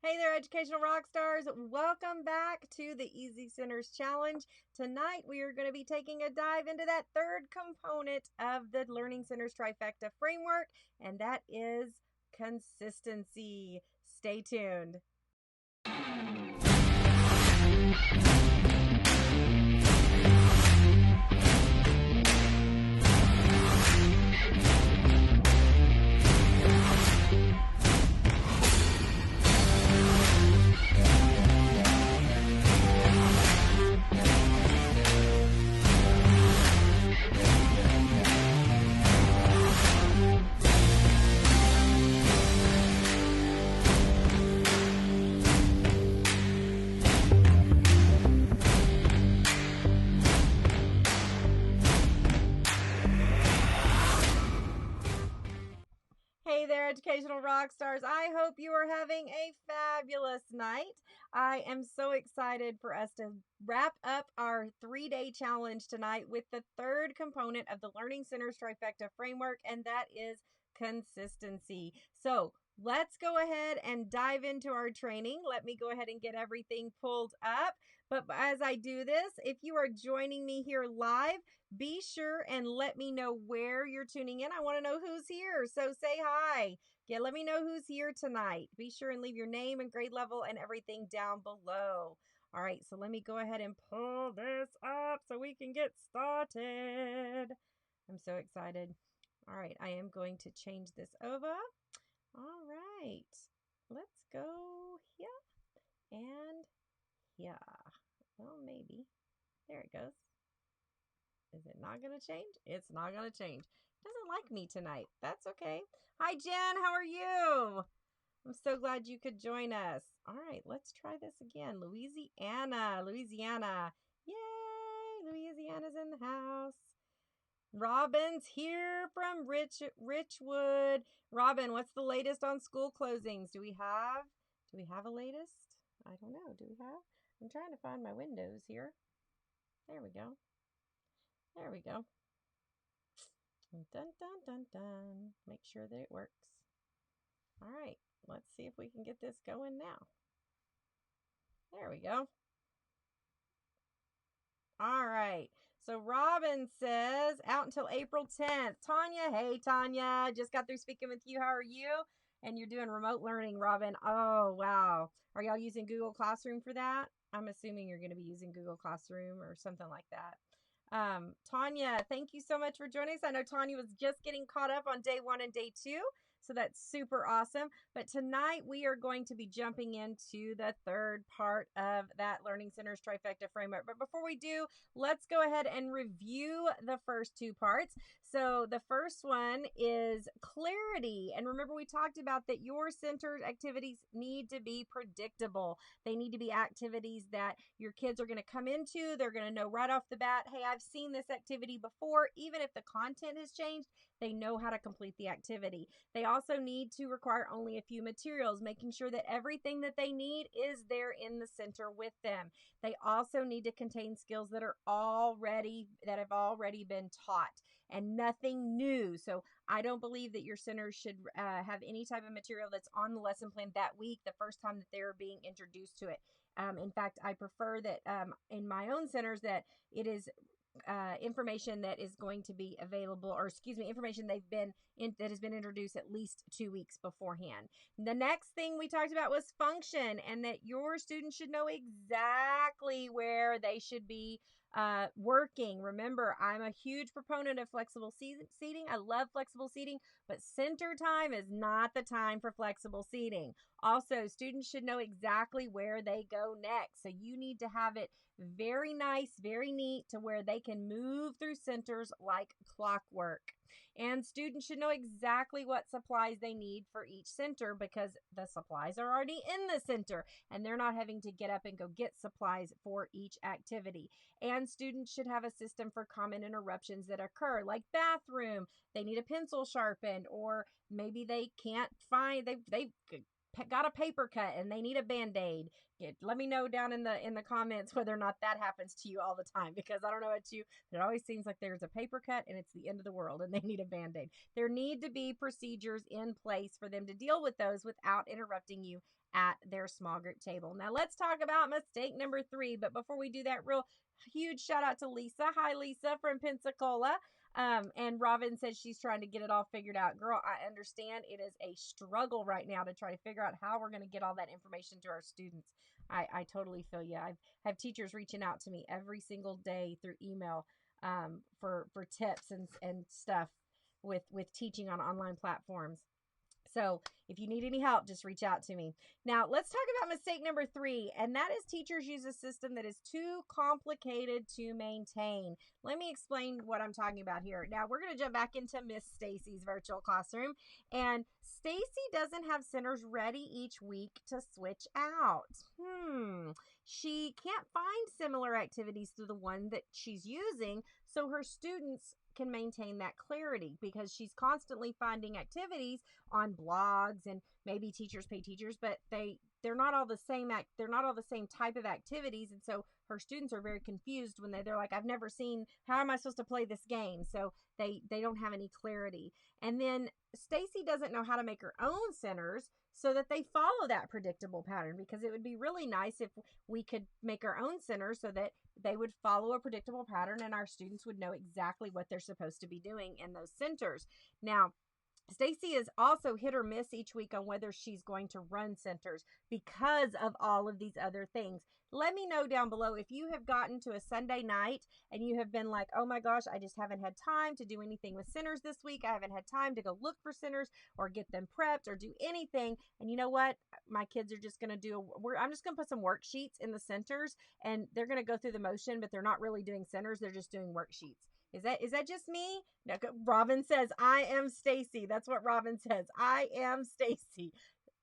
Hey there, educational rock stars. Welcome back to the Easy Centers Challenge. Tonight, we are going to be taking a dive into that third component of the Learning Centers Trifecta framework, and that is consistency. Stay tuned. Hey there, educational rock stars. I hope you are having a fabulous night. I am so excited for us to wrap up our 3-day challenge tonight with the third component of the Learning Centers Trifecta framework, and that is consistency. So let's go ahead and dive into our training. Let me go ahead and get everything pulled up. But as I do this, if you are joining me here live, be sure and let me know where you're tuning in. I want to know who's here. So say hi. Let me know who's here tonight. Be sure and leave your name and grade level and everything down below. All right, so let me go ahead and pull this up so we can get started. I'm so excited. All right, I am going to change this over. All right, let's go here and here. Well, maybe. There it goes. Is it not going to change? It's not going to change. It doesn't like me tonight. That's okay. Hi, Jen. How are you? I'm so glad you could join us. All right, let's try this again. Louisiana. Yay! Louisiana's in the house. Robin's here from Richwood. Robin, what's the latest on school closings? Do we have a latest? I don't know. Do we have? I'm trying to find my windows here. There we go. There we go. Dun, dun, dun, dun. Make sure that it works. All right, let's see if we can get this going now. There we go. All right. So Robin says out until April 10th. Tanya, hey, Tanya. Just got through speaking with you. How are you? And you're doing remote learning, Robin. Oh, wow. Are y'all using Google Classroom for that? I'm assuming you're going to be using Google Classroom or something like that. Tanya, thank you so much for joining us. I know Tanya was just getting caught up on day 1 and day 2. So that's super awesome. But tonight we are going to be jumping into the third part of that Learning Centers Trifecta framework. But before we do, let's go ahead and review the first 2 parts. So the first one is clarity. And remember, we talked about that your centered activities need to be predictable. They need to be activities that your kids are going to come into. They're going to know right off the bat, hey, I've seen this activity before. Even if the content has changed, they know how to complete the activity. They also need to require only a few materials, making sure that everything that they need is there in the center with them. They also need to contain skills that have already been taught and nothing new. So I don't believe that your centers should have any type of material that's on the lesson plan that week, the first time that they're being introduced to it. In fact, I prefer that in my own centers that it is information that is going to be available, or information that has been introduced at least 2 weeks beforehand. The next thing we talked about was function, and that your students should know exactly where they should be working. Remember, I'm a huge proponent of flexible seating. I love flexible seating, but center time is not the time for flexible seating. Also, students should know exactly where they go next. So you need to have it very nice, very neat, to where they can move through centers like clockwork. And students should know exactly what supplies they need for each center, because the supplies are already in the center and they're not having to get up and go get supplies for each activity. And students should have a system for common interruptions that occur, like bathroom. They need a pencil sharpened, or maybe they can't find, they got a paper cut and they need a Band-Aid, let me know down in the comments whether or not that happens to you all the time, because I don't know about you, but it always seems like there's a paper cut and it's the end of the world and they need a Band-Aid. There need to be procedures in place for them to deal with those without interrupting you at their small group table. Now let's talk about mistake number 3. But before we do that, real huge shout out to Lisa. Hi, Lisa from Pensacola. And Robin says she's trying to get it all figured out. Girl, I understand it is a struggle right now to try to figure out how we're going to get all that information to our students. I totally feel you. I have teachers reaching out to me every single day through email for tips and stuff with teaching on online platforms. So if you need any help, just reach out to me. Now, let's talk about mistake number 3, and that is teachers use a system that is too complicated to maintain. Let me explain what I'm talking about here. Now, we're going to jump back into Miss Stacy's virtual classroom, and Stacy doesn't have centers ready each week to switch out. She can't find similar activities to the one that she's using, so her students can maintain that clarity, because she's constantly finding activities on blogs, and maybe Teachers Pay Teachers, but they're not all the same they're not all the same type of activities, and so her students are very confused when they're like, I've never seen, how am I supposed to play this game? So they don't have any clarity. And then Stacy doesn't know how to make her own centers so that they follow that predictable pattern, because it would be really nice if we could make our own centers so that they would follow a predictable pattern and our students would know exactly what they're supposed to be doing in those centers. Now, Stacy is also hit or miss each week on whether she's going to run centers because of all of these other things. Let me know down below if you have gotten to a Sunday night and you have been like, oh my gosh, I just haven't had time to do anything with centers this week. I haven't had time to go look for centers or get them prepped or do anything. And you know what? My kids are just going to I'm just going to put some worksheets in the centers, and they're going to go through the motion, but they're not really doing centers. They're just doing worksheets. Is that just me? No, Robin says, I am Stacy. That's what Robin says. I am Stacy.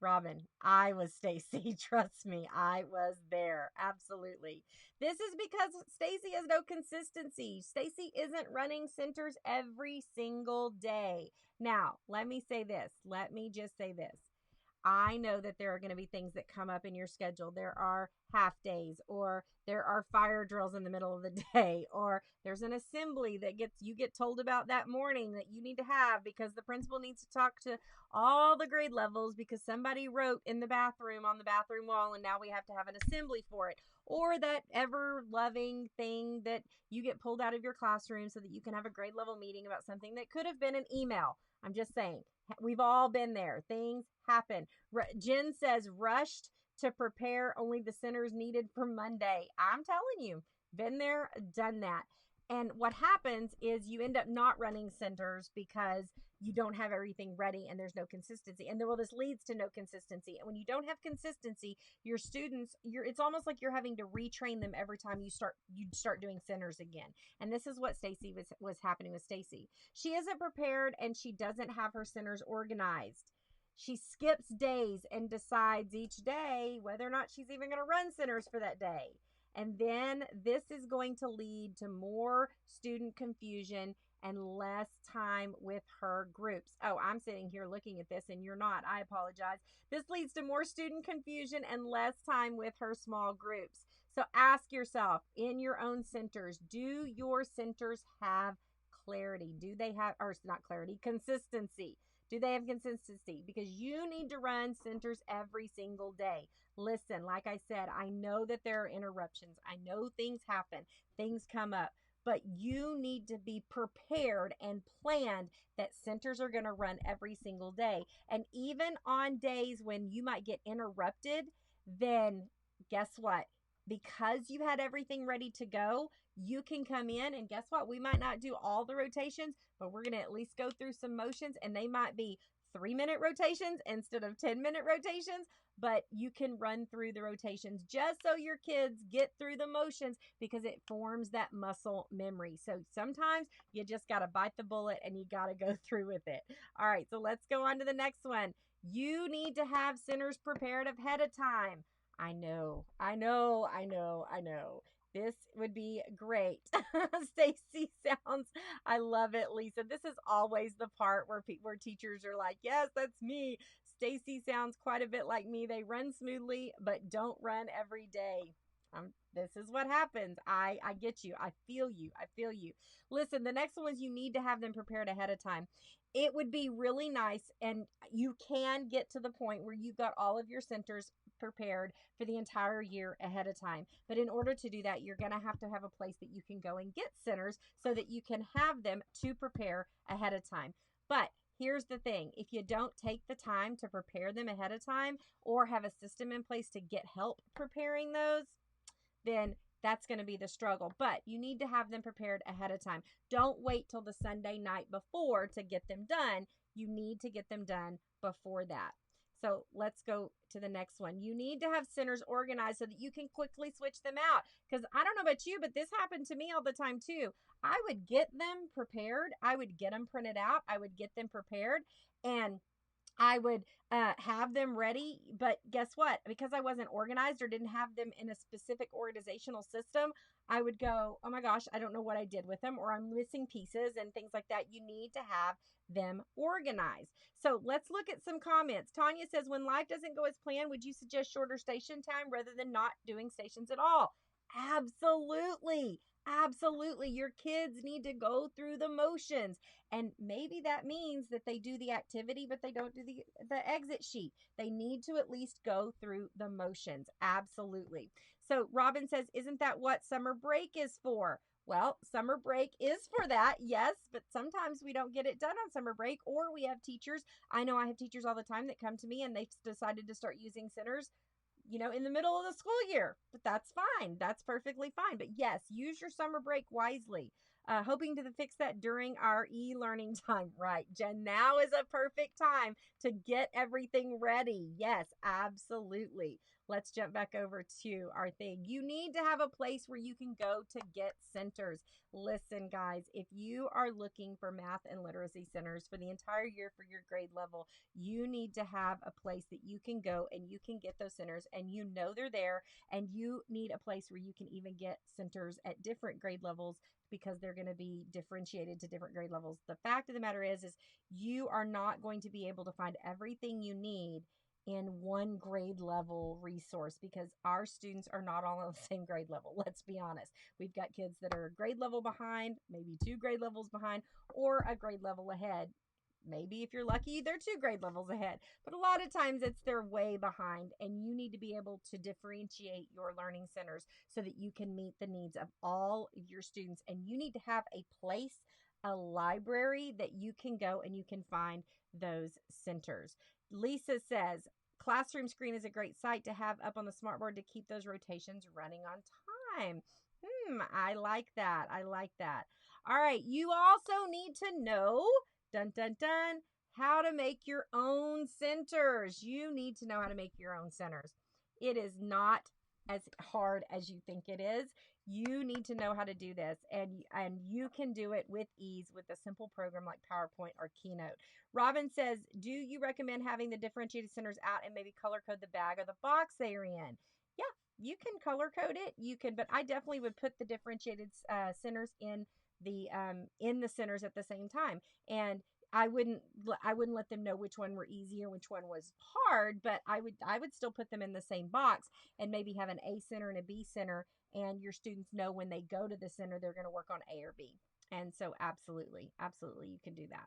Robin, I was Stacy. Trust me, I was there. Absolutely. This is because Stacy has no consistency. Stacy isn't running centers every single day. Now, let me say this. Let me just say this. I know that there are going to be things that come up in your schedule. There are half days, or there are fire drills in the middle of the day, or there's an assembly that you get told about that morning that you need to have because the principal needs to talk to all the grade levels because somebody wrote in the bathroom on the bathroom wall and now we have to have an assembly for it. Or that ever-loving thing that you get pulled out of your classroom so that you can have a grade level meeting about something that could have been an email. I'm just saying, we've all been there. Things happen. Jen says, rushed to prepare only the centers needed for Monday. I'm telling you, been there, done that. And what happens is you end up not running centers because you don't have everything ready and there's no consistency. And this leads to no consistency. And when you don't have consistency, your students, it's almost like you're having to retrain them every time you start doing centers again. And this is what Stacy was happening with Stacy. She isn't prepared and she doesn't have her centers organized. She skips days and decides each day whether or not she's even going to run centers for that day. And then this is going to lead to more student confusion and less time with her groups. Oh, I'm sitting here looking at this and you're not. I apologize. This leads to more student confusion and less time with her small groups. So ask yourself, in your own centers, do your centers have clarity? Do they have, or not clarity, consistency? Do they have consistency? Because you need to run centers every single day. Listen, like I said, I know that there are interruptions. I know things happen. Things come up. But you need to be prepared and planned that centers are going to run every single day. And even on days when you might get interrupted, then guess what? Because you had everything ready to go, you can come in and guess what? We might not do all the rotations, but we're going to at least go through some motions, and they might be 3-minute rotations instead of 10-minute rotations, but you can run through the rotations just so your kids get through the motions because it forms that muscle memory. So sometimes you just got to bite the bullet and you got to go through with it. All right, so let's go on to the next one. You need to have centers prepared ahead of time. I know. This would be great. Stacy sounds, I love it, Lisa. This is always the part where teachers are like, yes, that's me. Stacy sounds quite a bit like me. They run smoothly, but don't run every day. This is what happens. I get you. I feel you. I feel you. Listen, the next one is you need to have them prepared ahead of time. It would be really nice, and you can get to the point where you've got all of your centers prepared for the entire year ahead of time. But in order to do that, you're going to have a place that you can go and get centers so that you can have them to prepare ahead of time. But here's the thing, if you don't take the time to prepare them ahead of time or have a system in place to get help preparing those, then that's going to be the struggle. But you need to have them prepared ahead of time. Don't wait till the Sunday night before to get them done. You need to get them done before that. So let's go to the next one. You need to have centers organized so that you can quickly switch them out. Because I don't know about you, but this happened to me all the time too. I would get them prepared. I would get them printed out. I would get them prepared. And I would have them ready, but guess what? Because I wasn't organized or didn't have them in a specific organizational system, I would go, oh my gosh, I don't know what I did with them, or I'm missing pieces and things like that. You need to have them organized. So let's look at some comments. Tanya says, when life doesn't go as planned, would you suggest shorter station time rather than not doing stations at all? Absolutely. Absolutely. Your kids need to go through the motions. And maybe that means that they do the activity, but they don't do the exit sheet. They need to at least go through the motions. Absolutely. So Robin says, isn't that what summer break is for? Well, summer break is for that, yes, but sometimes we don't get it done on summer break, or we have teachers. I know I have teachers all the time that come to me and they've decided to start using centers, in the middle of the school year, but that's fine. That's perfectly fine. But yes, use your summer break wisely. Hoping to fix that during our e-learning time. Right, Jen, now is a perfect time to get everything ready. Yes, absolutely. Let's jump back over to our thing. You need to have a place where you can go to get centers. Listen, guys, if you are looking for math and literacy centers for the entire year for your grade level, you need to have a place that you can go and you can get those centers and they're there, and you need a place where you can even get centers at different grade levels because they're going to be differentiated to different grade levels. The fact of the matter is you are not going to be able to find everything you need in one grade level resource because our students are not all on the same grade level. Let's be honest. We've got kids that are a grade level behind, maybe 2 grade levels behind, or a grade level ahead. Maybe if you're lucky, they're 2 grade levels ahead. But a lot of times they're way behind, and you need to be able to differentiate your learning centers so that you can meet the needs of all of your students. And you need to have a place, a library that you can go and you can find those centers. Lisa says, classroom screen is a great site to have up on the smartboard to keep those rotations running on time. I like that. I like that. All right. You also need to know, dun, dun, dun, how to make your own centers. You need to know how to make your own centers. It is not as hard as you think it is. You need to know how to do this, and you can do it with ease with a simple program like PowerPoint or Keynote. Robin says, do you recommend having the differentiated centers out and maybe color code the bag or the box they are in? Yeah, you can color code it. You can, but I definitely would put the differentiated centers in the centers at the same time. And I wouldn't let them know which one were easy or which one was hard, but I would still put them in the same box and maybe have an A center and a B center, and your students know when they go to the center they're going to work on A or B. And so absolutely you can do that.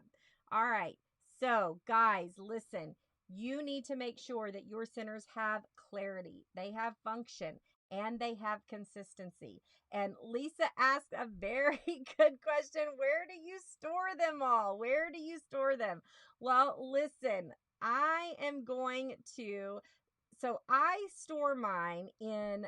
All right. So guys, listen, you need to make sure that your centers have clarity, they have function, and they have consistency. And Lisa asked a very good question. Where do you store them all? Where do you store them? Well, listen, I store mine in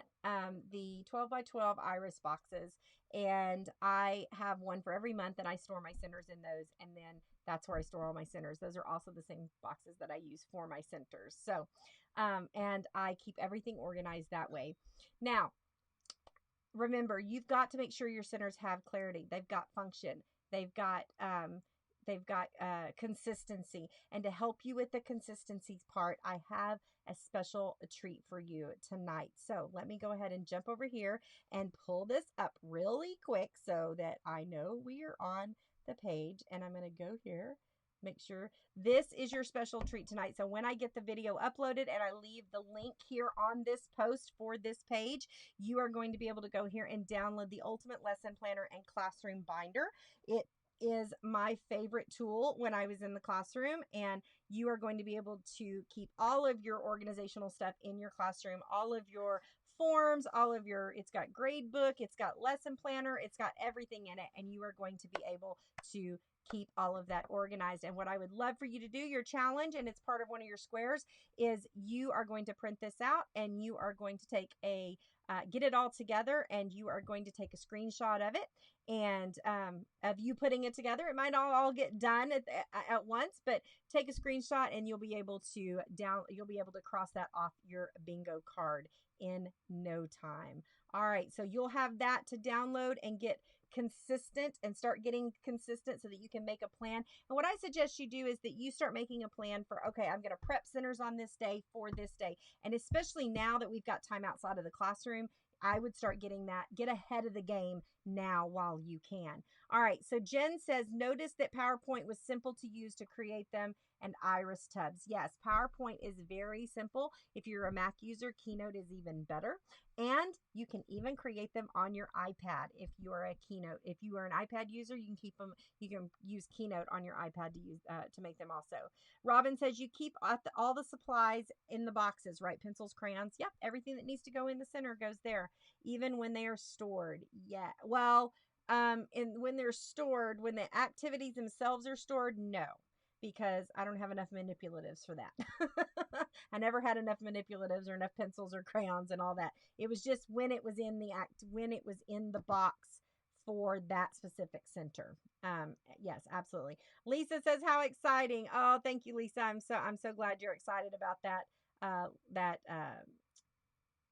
the 12 by 12 iris boxes, and I have one for every month, and I store my centers in those, and then that's where I store all my centers. Those are also the same boxes that I use for my centers. So, and I keep everything organized that way. Now, remember, you've got to make sure your centers have clarity. They've got function. They've got consistency. And to help you with the consistency part, I have a special treat for you tonight. So let me go ahead and jump over here and pull this up really quick so that I know we are on the page. And I'm going to go here. Make sure this is your special treat tonight. So when I get the video uploaded and I leave the link here on this post for this page, you are going to be able to go here and download the Ultimate Lesson Planner and Classroom Binder. It is my favorite tool when I was in the classroom, and you are going to be able to keep all of your organizational stuff in your classroom, all of your forms, it's got grade book, it's got lesson planner, it's got everything in it, and you are going to be able to keep all of that organized. And what I would love for you to do, your challenge, and it's part of one of your squares, is you are going to print this out and you are going to take get it all together, and you are going to take a screenshot of it and of you putting it together. It might not all get done at once, but take a screenshot and you'll be able to cross that off your bingo card in no time. All right, so you'll have that to download and get consistent and start getting consistent so that you can make a plan. And what I suggest you do is that you start making a plan for, okay, I'm going to prep centers on this day for this day. And especially now that we've got time outside of the classroom, I would start get ahead of the game now while you can. All right, so Jen says, notice that PowerPoint was simple to use to create them and Iris Tubbs. Yes, PowerPoint is very simple. If you're a Mac user, Keynote is even better. And you can even create them on your iPad if you are a Keynote. If you are an iPad user, you can use Keynote on your iPad to make them also. Robin says you keep all the supplies in the boxes, right? Pencils, crayons. Yep, everything that needs to go in the center goes there, even when they are stored. Yeah, well, when they're stored, when the activities themselves are stored, no, because I don't have enough manipulatives for that. I never had enough manipulatives or enough pencils or crayons and all that. It was just when it was in the box for that specific center. Yes, absolutely. Lisa says, how exciting. Oh, thank you, Lisa. I'm so glad you're excited about that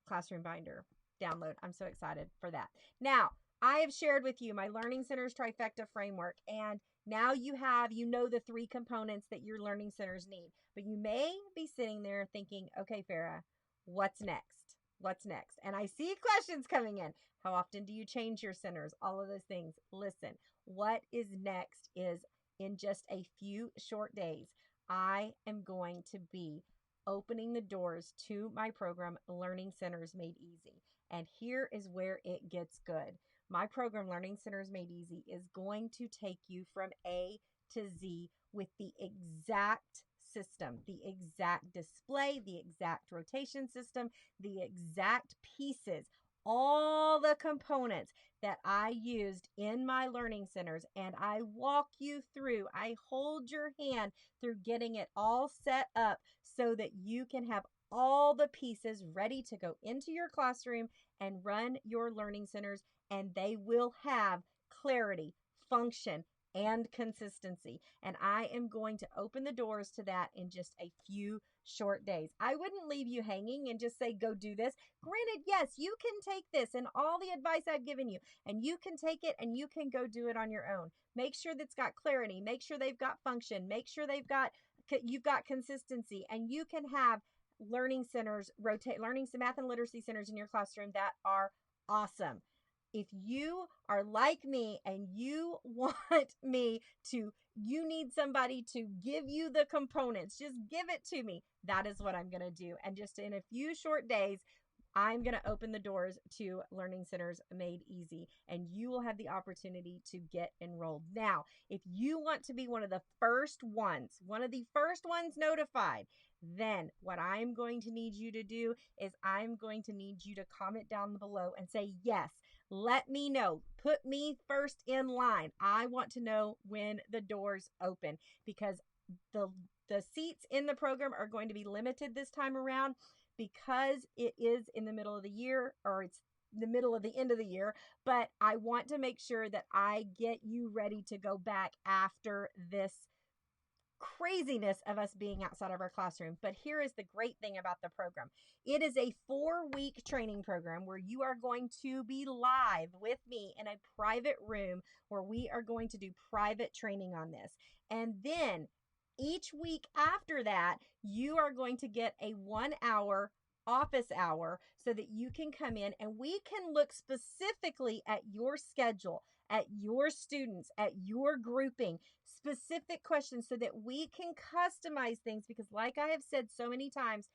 classroom binder download. I'm so excited for that. Now, I have shared with you my Learning Centers Trifecta framework, and now you know the 3 components that your learning centers need. But you may be sitting there thinking, okay, Farah, what's next? What's next? And I see questions coming in. How often do you change your centers? All of those things. Listen, what is next is in just a few short days, I am going to be opening the doors to my program, Learning Centers Made Easy. And here is where it gets good. My program, Learning Centers Made Easy, is going to take you from A to Z with the exact system, the exact display, the exact rotation system, the exact pieces, all the components that I used in my learning centers, and I walk you through, I hold your hand through getting it all set up so that you can have all the pieces ready to go into your classroom and run your learning centers, and they will have clarity, function, and consistency. And I am going to open the doors to that in just a few short days. I wouldn't leave you hanging and just say, go do this. Granted, yes, you can take this and all the advice I've given you, and you can take it and you can go do it on your own. Make sure that's got clarity. Make sure they've got function. Make sure you've got consistency, and you can have learning centers, math and literacy centers in your classroom that are awesome. If you are like me and you you need somebody to give you the components, just give it to me. That is what I'm going to do. And just in a few short days, I'm going to open the doors to Learning Centers Made Easy, and you will have the opportunity to get enrolled. Now, if you want to be one of the first ones notified, then what I'm going to need you to do is I'm going to need you to comment down below and say, yes, let me know. Put me first in line. I want to know when the doors open, because the seats in the program are going to be limited this time around, because it is in the middle of the year, or it's the middle of the end of the year. But I want to make sure that I get you ready to go back after this craziness of us being outside of our classroom. But here is the great thing about the program. It is a 4-week training program where you are going to be live with me in a private room where we are going to do private training on this. And then each week after that, you are going to get a 1-hour office hour so that you can come in and we can look specifically at your schedule, at your students, at your grouping, specific questions so that we can customize things. Because, like I have said so many times,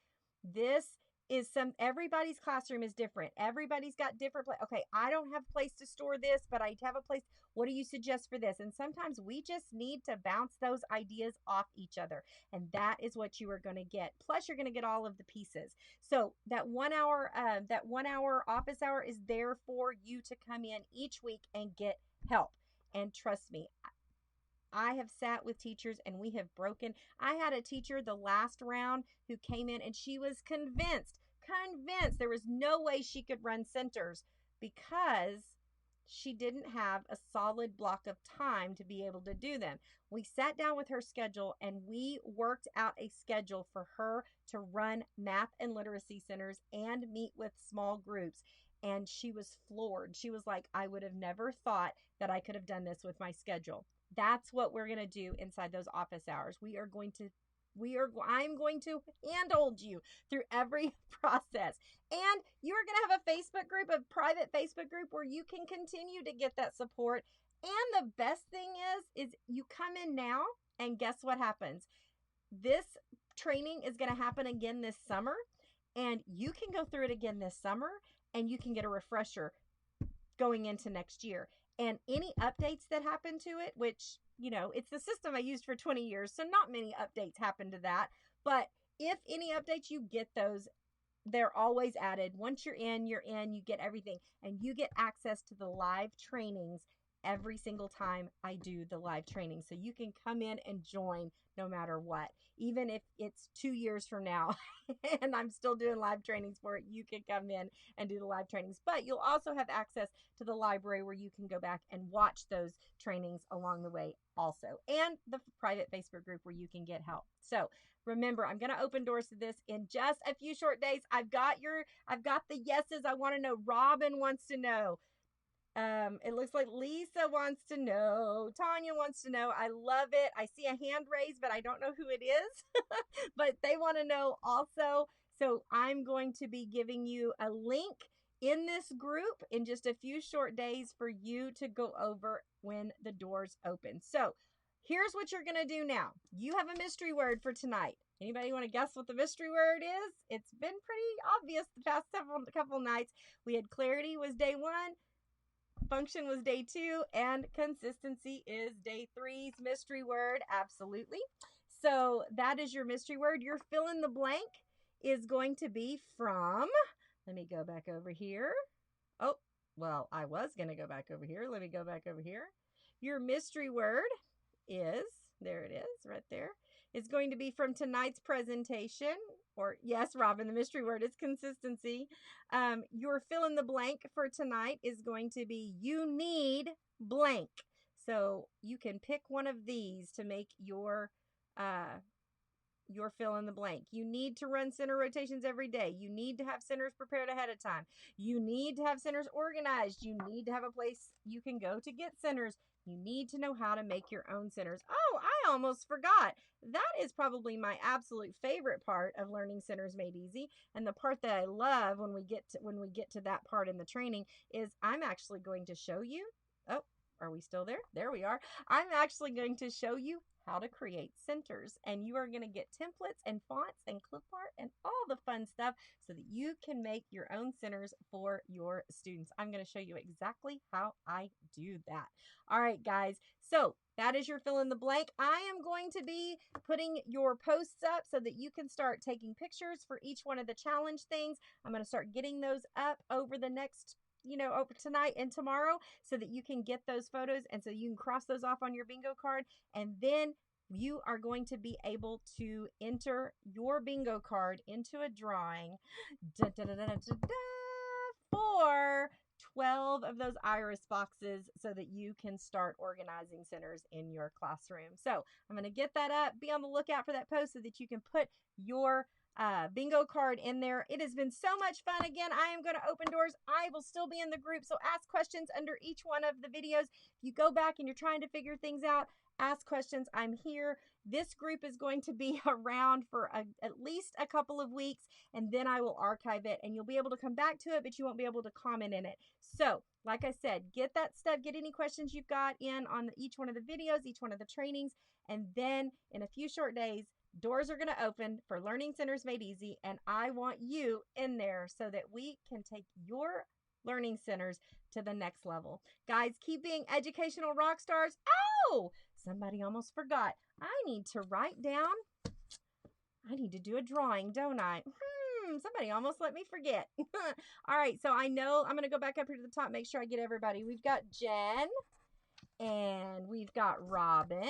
this is everybody's classroom is different. Everybody's got different okay, I don't have a place to store this, but I have a place. What do you suggest for this? And sometimes we just need to bounce those ideas off each other, and that is what you are going to get. Plus, you're going to get all of the pieces. So that 1 hour office hour is there for you to come in each week and get help. And trust me, I have sat with teachers and we have broken. I had a teacher the last round who came in and she was convinced there was no way she could run centers because she didn't have a solid block of time to be able to do them. We sat down with her schedule and we worked out a schedule for her to run math and literacy centers and meet with small groups. And she was floored. She was like, I would have never thought that I could have done this with my schedule. That's what we're going to do inside those office hours. I'm going to handhold you through every process. And you're going to have a Facebook group, a private Facebook group where you can continue to get that support. And the best thing is you come in now and guess what happens? This training is going to happen again this summer, and you can go through it again this summer and you can get a refresher going into next year. And any updates that happen to it, which, it's the system I used for 20 years, so not many updates happen to that. But if any updates, you get those. They're always added. Once you're in, you get everything. And you get access to the live trainings every single time I do the live training. So you can come in and join no matter what. Even if it's 2 years from now and I'm still doing live trainings for it, you can come in and do the live trainings. But you'll also have access to the library where you can go back and watch those trainings along the way also. And the private Facebook group where you can get help. So remember, I'm going to open doors to this in just a few short days. I've got the yeses. I want to know. Robin wants to know. It looks like Lisa wants to know. Tanya wants to know. I love it. I see a hand raised, but I don't know who it is. But they want to know also. So I'm going to be giving you a link in this group in just a few short days for you to go over when the doors open. So here's what you're going to do now. You have a mystery word for tonight. Anybody want to guess what the mystery word is? It's been pretty obvious the past couple nights. We had clarity was day 1. Function was day 2, and consistency is day 3's mystery word. Absolutely. So that is your mystery word. Your fill in the blank is going to be from, let me go back over here. Oh, well, I was going to go back over here. Let me go back over here. Your mystery word is, there it is, right there. It's going to be from tonight's presentation. Or yes, Robin, the mystery word is consistency. Your fill in the blank for tonight is going to be you need blank. So you can pick one of these to make your fill in the blank. You need to run center rotations every day. You need to have centers prepared ahead of time. You need to have centers organized. You need to have a place you can go to get centers. You need to know how to make your own centers. Oh, I almost forgot. That is probably my absolute favorite part of learning Centers Made Easy. And the part that I love when we get to that part in the training is I'm actually going to show you. Oh, are we still there? There we are. I'm actually going to show you how to create centers, and you are going to get templates and fonts and clip art and all the fun stuff so that you can make your own centers for your students. I'm going to show you exactly how I do that. All right, guys. So that is your fill in the blank. I am going to be putting your posts up so that you can start taking pictures for each one of the challenge things. I'm going to start getting those up over the next over tonight and tomorrow so that you can get those photos and so you can cross those off on your bingo card. And then you are going to be able to enter your bingo card into a drawing for 12 of those iris boxes so that you can start organizing centers in your classroom. So I'm going to get that up. Be on the lookout for that post so that you can put your bingo card in there. It has been so much fun. Again, I am going to open doors. I will still be in the group, so ask questions under each one of the videos. If you go back and you're trying to figure things out, ask questions. I'm here. This group is going to be around for at least a couple of weeks, and then I will archive it, and you'll be able to come back to it, but you won't be able to comment in it. So, like I said, get that stuff, get any questions you've got in on each one of the videos, each one of the trainings, and then in a few short days, doors are going to open for Learning Centers Made Easy, and I want you in there so that we can take your learning centers to the next level. Guys, keep being educational rock stars. Oh, somebody almost forgot. I need to write down. I need to do a drawing, don't I? Somebody almost let me forget. All right, so I know I'm going to go back up here to the top, make sure I get everybody. We've got Jen, and we've got Robin,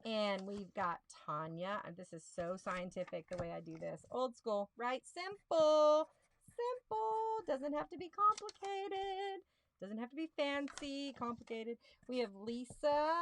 and we've got Tanya. This is so scientific the way I do this. Old school, right? Simple. Simple. Doesn't have to be complicated. Doesn't have to be fancy, complicated. We have Lisa.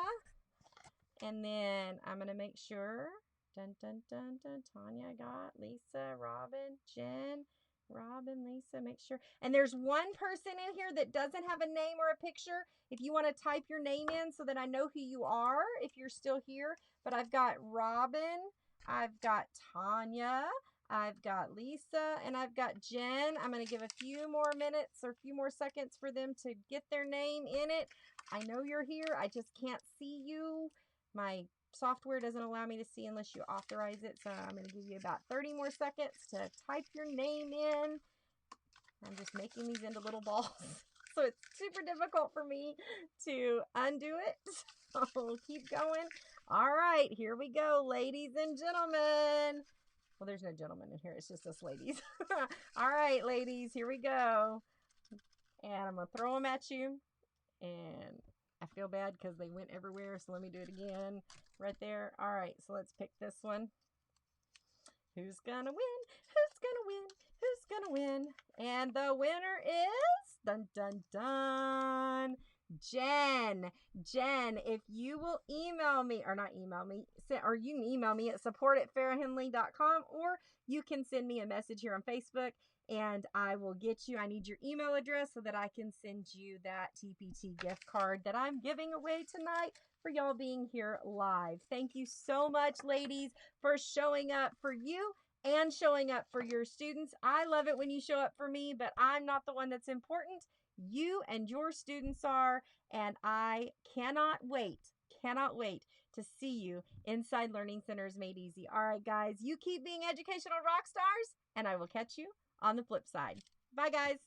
And then I'm going to make sure. Dun, dun, dun, dun. Tanya, I got Lisa, Robin, Jen, Robin, Lisa, make sure. And there's one person in here that doesn't have a name or a picture. If you want to type your name in so that I know who you are, if you're still here. But I've got Robin, I've got Tanya, I've got Lisa, and I've got Jen. I'm going to give a few more minutes or a few more seconds for them to get their name in it. I know you're here. I just can't see you. My software doesn't allow me to see unless you authorize it. So I'm going to give you about 30 more seconds to type your name in. I'm just making these into little balls. So it's super difficult for me to undo it. So we'll keep going. All right, here we go, ladies and gentlemen. Well, there's no gentlemen in here. It's just us ladies. All right, ladies, here we go. And I'm going to throw them at you. And I feel bad because they went everywhere, so let me do it again right there. All right, so let's pick this one. Who's gonna win? Who's gonna win? Who's gonna win? And the winner is, dun, dun, dun, Jen. Jen, if you will email me, or not email me, or you can email me at support@farrahhenley.com, or you can send me a message here on Facebook, and I will get you, I need your email address so that I can send you that TPT gift card that I'm giving away tonight for y'all being here live. Thank you so much, ladies, for showing up for you and showing up for your students. I love it when you show up for me, but I'm not the one that's important. You and your students are, and I cannot wait to see you inside Learning Centers Made Easy. All right, guys, you keep being educational rock stars, and I will catch you on the flip side. Bye, guys.